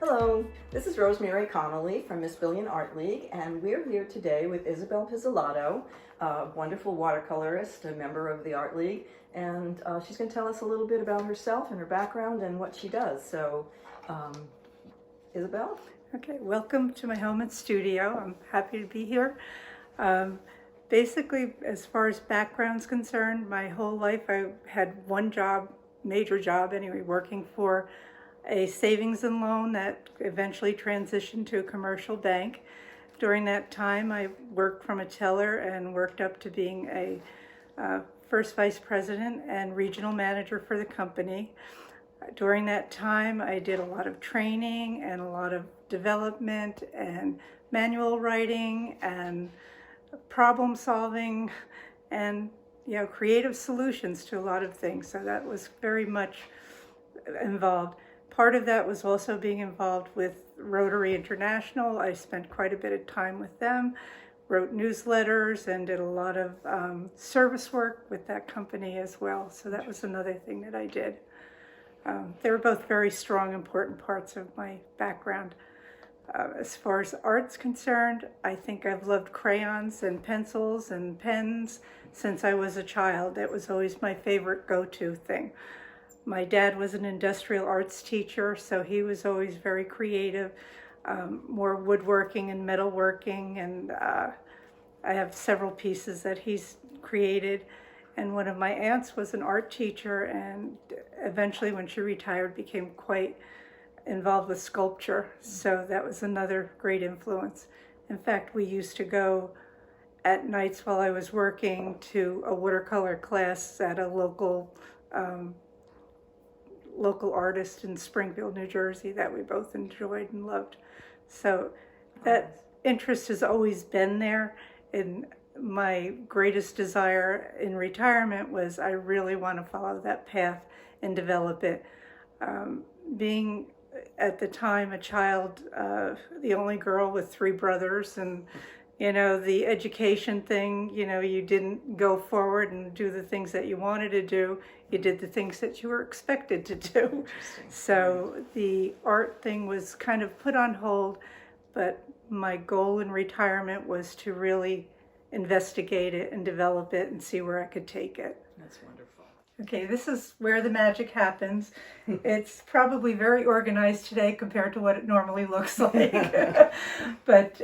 Hello, this is Rosemary Connolly from Mispillionarts League, and we're here today with Isabel Pizzolato, a wonderful watercolorist, a member of the Art League, and she's going to tell us a little bit about herself and her background and what she does. So, Isabel? Okay, welcome to my home and studio. I'm happy to be here. Basically, as far as background's concerned, my whole life I had one job, major job anyway, working for a savings and loan that eventually transitioned to a commercial bank. During that time, I worked from a teller and worked up to being a first vice president and regional manager for the company. During that time, I did a lot of training and a lot of development and manual writing and problem solving and creative solutions to a lot of things. So that was very much involved. Part of that was also being involved with Rotary International. I spent quite a bit of time with them, wrote newsletters, and did a lot of service work with that company as well. So that was another thing that I did. They were both very strong, important parts of my background. As far as art's concerned, I think I've loved crayons and pencils and pens since I was a child. That was always my favorite go-to thing. My dad was an industrial arts teacher, so he was always very creative, more woodworking and metalworking, and I have several pieces that he's created. And one of my aunts was an art teacher, and eventually when she retired became quite involved with sculpture, so that was another great influence. In fact, we used to go at nights while I was working to a watercolor class at a local artist in Springfield, New Jersey, that we both enjoyed and loved. So that interest has always been there. And my greatest desire in retirement was I really want to follow that path and develop it. Being at the time a child, the only girl with three brothers, and the education thing, you didn't go forward and do the things that you wanted to do. You did the things that you were expected to do. So the art thing was kind of put on hold, but my goal in retirement was to really investigate it and develop it and see where I could take it. That's wonderful. Okay, this is where the magic happens. It's probably very organized today compared to what it normally looks like. But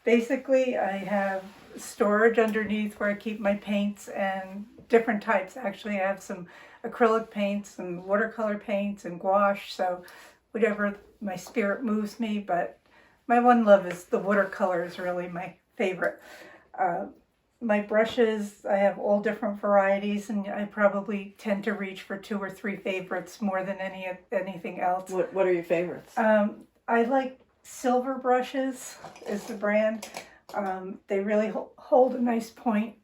basically, I have storage underneath where I keep my paints and different types. Actually, I have some acrylic paints and watercolor paints and gouache, so whatever my spirit moves me. But my one love is the watercolor is really my favorite. My brushes, I have all different varieties, and I probably tend to reach for 2 or 3 favorites more than anything else. What are your favorites? I like Silver Brushes is the brand. They really hold a nice point,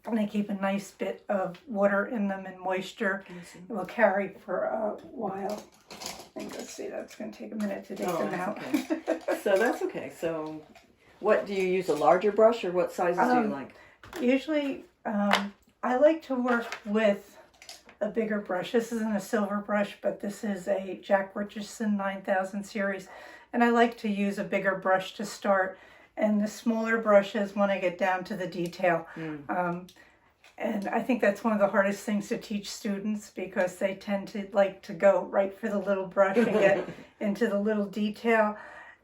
and they keep a nice bit of water in them and moisture. It will carry for a while. And let's see, that's going to take a minute to take them out. Okay. So that's okay. So what do you use, a larger brush, or what sizes do you like? Usually, I like to work with a bigger brush. This isn't a silver brush, but this is a Jack Richardson 9000 series. And I like to use a bigger brush to start, and the smaller brushes when I get down to the detail. And I think that's one of the hardest things to teach students, because they tend to like to go right for the little brush and get into the little detail.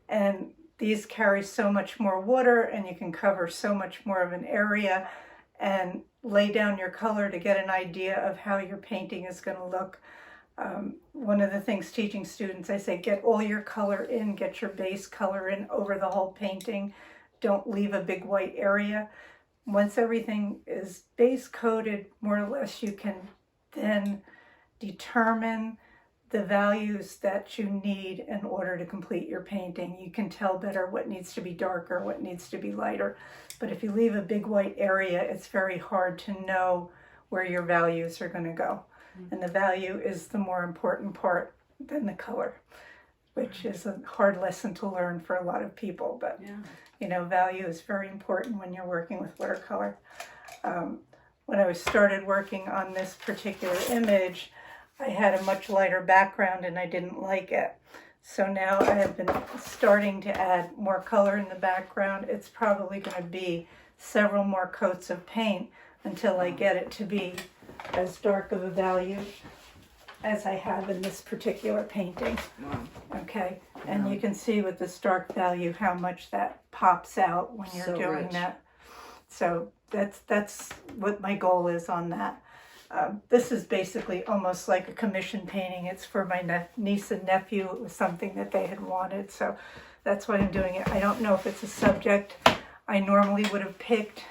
And these carry so much more water, and you can cover so much more of an area and lay down your color to get an idea of how your painting is going to look. One of the things teaching students, I say, get all your color in, get your base color in over the whole painting. Don't leave a big white area. Once everything is base coated, more or less, you can then determine the values that you need in order to complete your painting. You can tell better what needs to be darker, what needs to be lighter. But if you leave a big white area, it's very hard to know where your values are going to go. And the value is the more important part than the color, which is a hard lesson to learn for a lot of people. But, value is very important when you're working with watercolor. When I started working on this particular image, I had a much lighter background and I didn't like it. So now I have been starting to add more color in the background. It's probably going to be several more coats of paint until I get it to be as dark of a value as I have in this particular painting. Wow. Okay, and you can see with this dark value how much that pops out when you're So doing rich. that. So that's what my goal is on that. This is basically almost like a commission painting. It's for my niece and nephew. It was something that they had wanted, so that's why I'm doing it. I don't know if it's a subject I normally would have picked.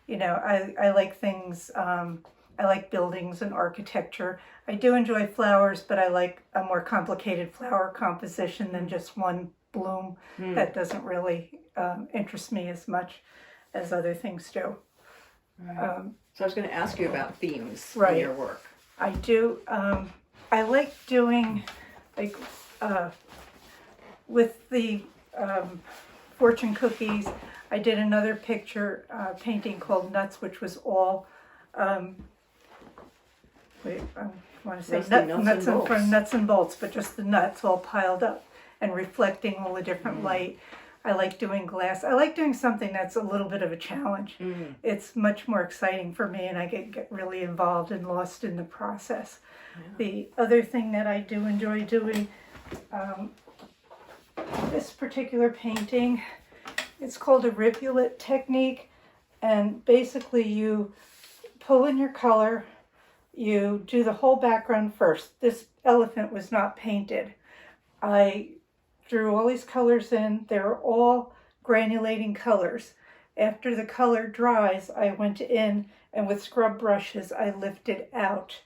You know, I like things, I like buildings and architecture. I do enjoy flowers, but I like a more complicated flower composition than just one bloom. That doesn't really interest me as much as other things do. Right. So I was going to ask you about themes Right. in your work. I do, I like doing, like, with the fortune cookies, I did another picture painting called Nuts, which was all, I want to say Mostly nuts and bolts, but just the nuts all piled up and reflecting all the different light. I like doing glass. I like doing something that's a little bit of a challenge. It's much more exciting for me, and I get really involved and lost in the process. The other thing that I do enjoy doing, this particular painting, it's called a Ribulate Technique, and basically you pull in your color, you do the whole background first. This elephant was not painted. I drew all these colors in. They were all granulating colors. After the color dries, I went in and with scrub brushes, I lifted out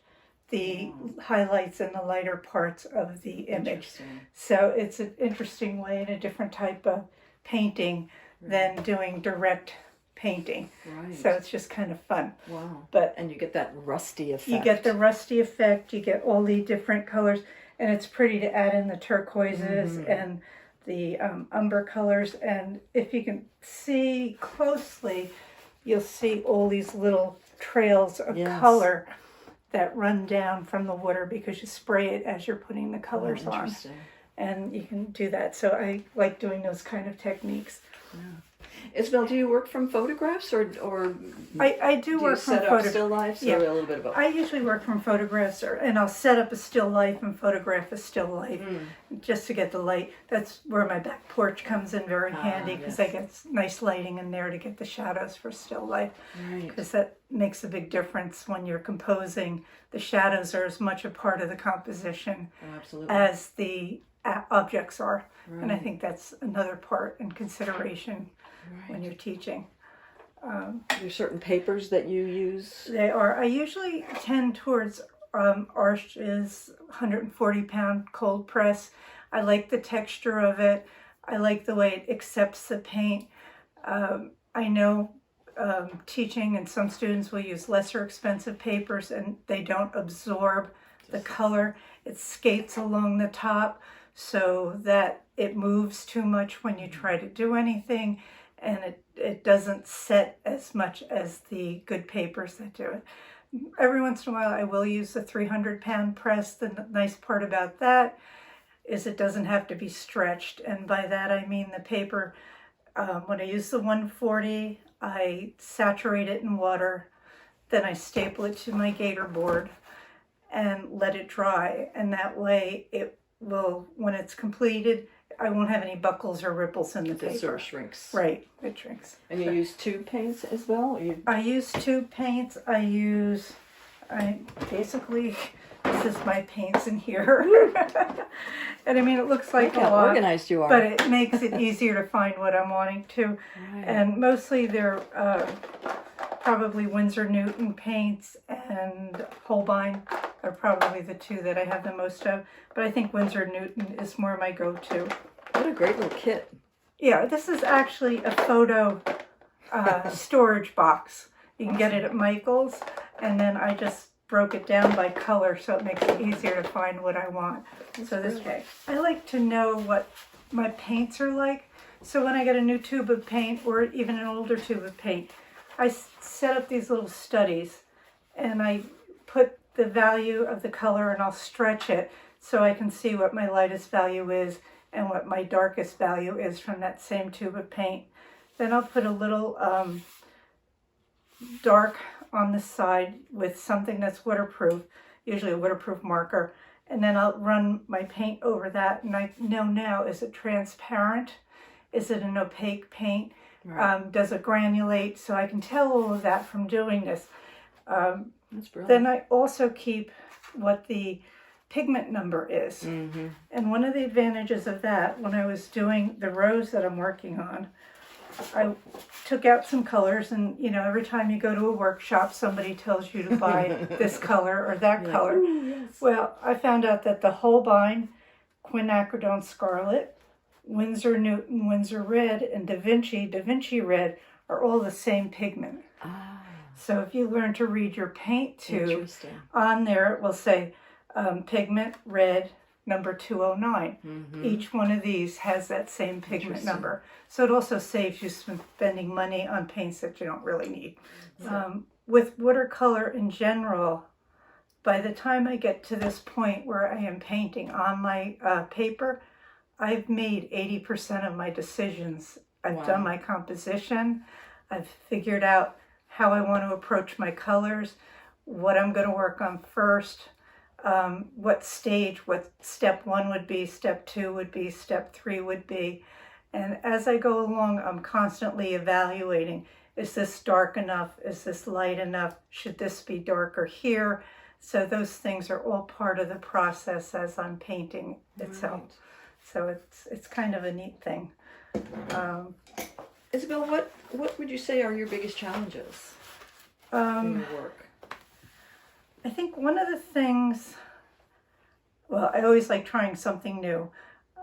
the highlights and the lighter parts of the image. So it's an interesting way and a different type of painting than doing direct painting. Right. So it's just kind of fun. Wow. But and you get that rusty effect. you get the rusty effect, you get all the different colors, and it's pretty to add in the turquoises and the umber colors. And if you can see closely, you'll see all these little trails of color that run down from the water because you spray it as you're putting the colors on. And you can do that. So I like doing those kind of techniques. Isabel, do you work from photographs or I do work from set up still lifes or a little bit of both? I usually work from photographs, and I'll set up a still life and photograph a still life just to get the light. That's where my back porch comes in very handy because I get nice lighting in there to get the shadows for still life. Because that makes a big difference when you're composing. The shadows are as much a part of the composition as the objects are. And I think that's another part in consideration when you're teaching. There's certain papers that you use? They are. I usually tend towards Arch's 140-pound cold press. I like the texture of it. I like the way it accepts the paint. I know teaching and some students will use lesser expensive papers and they don't absorb the color. It skates along the top so that it moves too much when you try to do anything, and it doesn't set as much as the good papers that do it. Every once in a while I will use the 300-pound press. The nice part about that is it doesn't have to be stretched, and by that I mean the paper, when I use the 140, I saturate it in water, then I staple it to my gator board and let it dry, and that way it will, when it's completed, I won't have any buckles or ripples in the paper. It sort of shrinks. Right, it shrinks. And you use tube paints as well? I use tube paints. I basically, this is my paints in here. And I mean, it looks like Look how organized you are. but it makes it easier to find what I'm wanting to. And mostly they're probably Winsor Newton paints and Holbein are probably the two that I have the most of. But I think Winsor Newton is more my go-to. What a great little kit. Yeah, this is actually a photo storage box. You can get it at Michael's, and then I just broke it down by color so it makes it easier to find what I want. So this way, I like to know what my paints are like. So when I get a new tube of paint or even an older tube of paint, I set up these little studies and I put the value of the color and I'll stretch it so I can see what my lightest value is and what my darkest value is from that same tube of paint. Then I'll put a little dark on the side with something that's waterproof, usually a waterproof marker, and then I'll run my paint over that, and I know now, is it transparent? Is it an opaque paint? Right. Does it granulate? So I can tell all of that from doing this. That's brilliant. Then I also keep what the pigment number is. Mm-hmm. And one of the advantages of that, when I was doing the rose that I'm working on, I took out some colors, and you know, every time you go to a workshop, somebody tells you to buy this color or that Yeah. color. Ooh, yes. Well, I found out that the Holbein, Quinacridone Scarlet, Winsor Newton, Winsor Red, and Da Vinci Red are all the same pigment. Ah, So if you learn to read your paint tube, interesting. on there it will say pigment red number 209. Mm-hmm. Each one of these has that same pigment Interesting. number. So it also saves you spending money on paints that you don't really need. With watercolor in general, by the time I get to this point where I am painting on my paper, I've made 80% of my decisions. I've Wow. done my composition. I've figured out how I want to approach my colors, what I'm going to work on first, what stage, what step 1 would be, step 2 would be, step 3 would be. And as I go along, I'm constantly evaluating, is this dark enough? Is this light enough? Should this be darker here? So those things are all part of the process as I'm painting itself. Right. So it's kind of a neat thing. Isabel, what would you say are your biggest challenges in your work? I think one of the things, well, I always like trying something new.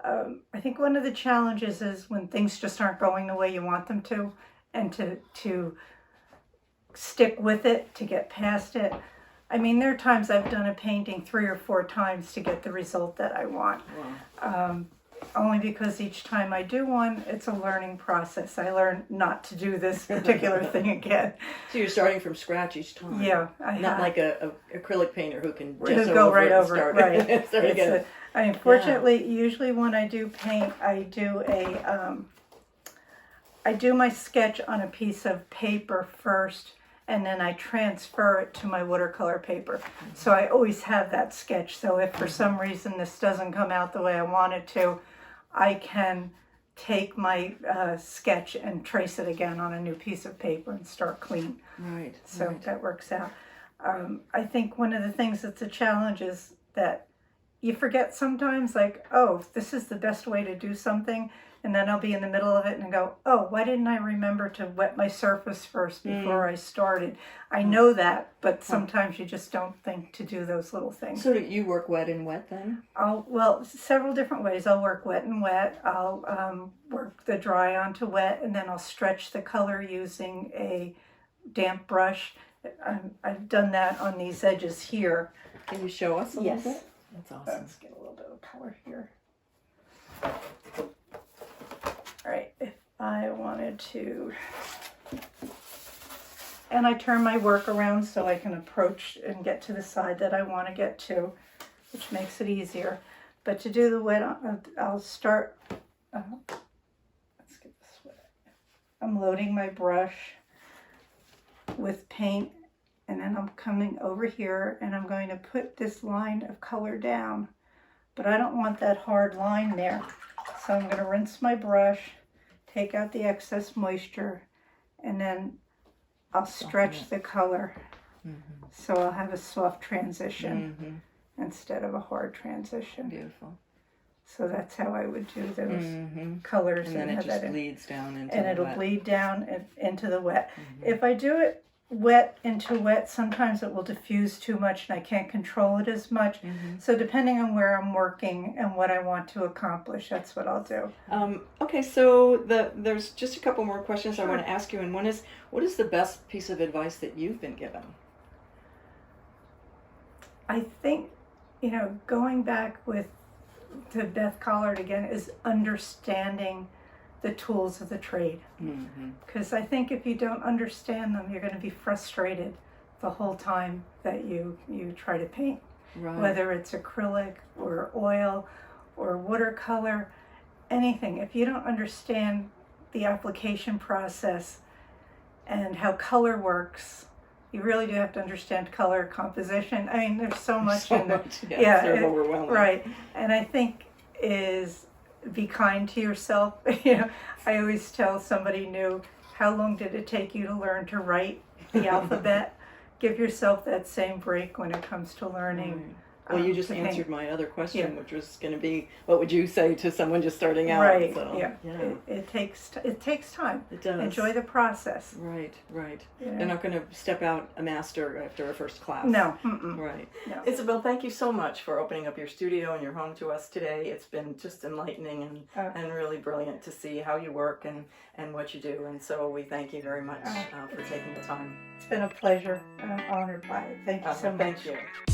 I think one of the challenges is when things just aren't going the way you want them to, and to stick with it, to get past it. I mean, there are times I've done a painting 3 or 4 times to get the result that I want. Wow. Only because each time I do one, it's a learning process. I learn not to do this particular thing again. So you're starting from scratch each time. Yeah, Not like a acrylic painter who can We're just gonna go right and over it, start, right. start again. I mean, fortunately, usually when I do paint, I do I do my sketch on a piece of paper first, and then I transfer it to my watercolor paper. So I always have that sketch. So if for some reason this doesn't come out the way I want it to, I can take my sketch and trace it again on a new piece of paper and start clean. Right. So right. that works out. I think one of the things that's a challenge is that you forget sometimes, like, oh, this is the best way to do something. And then I'll be in the middle of it and go, oh, why didn't I remember to wet my surface first before I started? I know that, but sometimes you just don't think to do those little things. So do you work wet and wet then? Well, several different ways. I'll work wet and wet. I'll work the dry onto wet, and then I'll stretch the color using a damp brush. I've done that on these edges here. Can you show us a Yes. little bit? That's awesome. Let's get a little bit of color here. All right, if I wanted to, and I turn my work around so I can approach and get to the side that I want to get to, which makes it easier. But to do the wet, I'll start, let's get this wet. I'm loading my brush with paint, and then I'm coming over here and I'm going to put this line of color down, but I don't want that hard line there. So I'm going to rinse my brush, take out the excess moisture, and then I'll stretch the color so I'll have a soft transition instead of a hard transition. Beautiful. So that's how I would do those colors. And then it have just that in. bleeds down into And the it'll wet. bleed down into the wet. If I do it wet into wet, sometimes it will diffuse too much and I can't control it as much. So depending on where I'm working and what I want to accomplish, that's what I'll do. Okay, so there's just a couple more questions I want to ask you, and one is, what is the best piece of advice that you've been given? I think, going back to Beth Collard again, is understanding the tools of the trade. Because I think if you don't understand them, you're going to be frustrated the whole time that you try to paint. Right. whether it's acrylic or oil or watercolor, anything. If you don't understand the application process and how color works, you really do have to understand color composition. I mean, there's so much in there. Yeah, it's sort of overwhelming. Right. And I think is be kind to yourself. You know, I always tell somebody new, how long did it take you to learn to write the alphabet? Give yourself that same break when it comes to learning. Right. Well, you just to paint. answered my other question, Yeah. which was going to be, what would you say to someone just starting out? Right. So, Yeah. It takes time. It does. Enjoy the process. Right, right. Yeah. They're not going to step out a master after a first class. No. Mm-mm. Right. No. Isabel, thank you so much for opening up your studio and your home to us today. It's been just enlightening and really brilliant to see how you work and what you do. And so we thank you very much for taking the time. It's been a pleasure. I'm honored by it. Thank you so much. Thank you.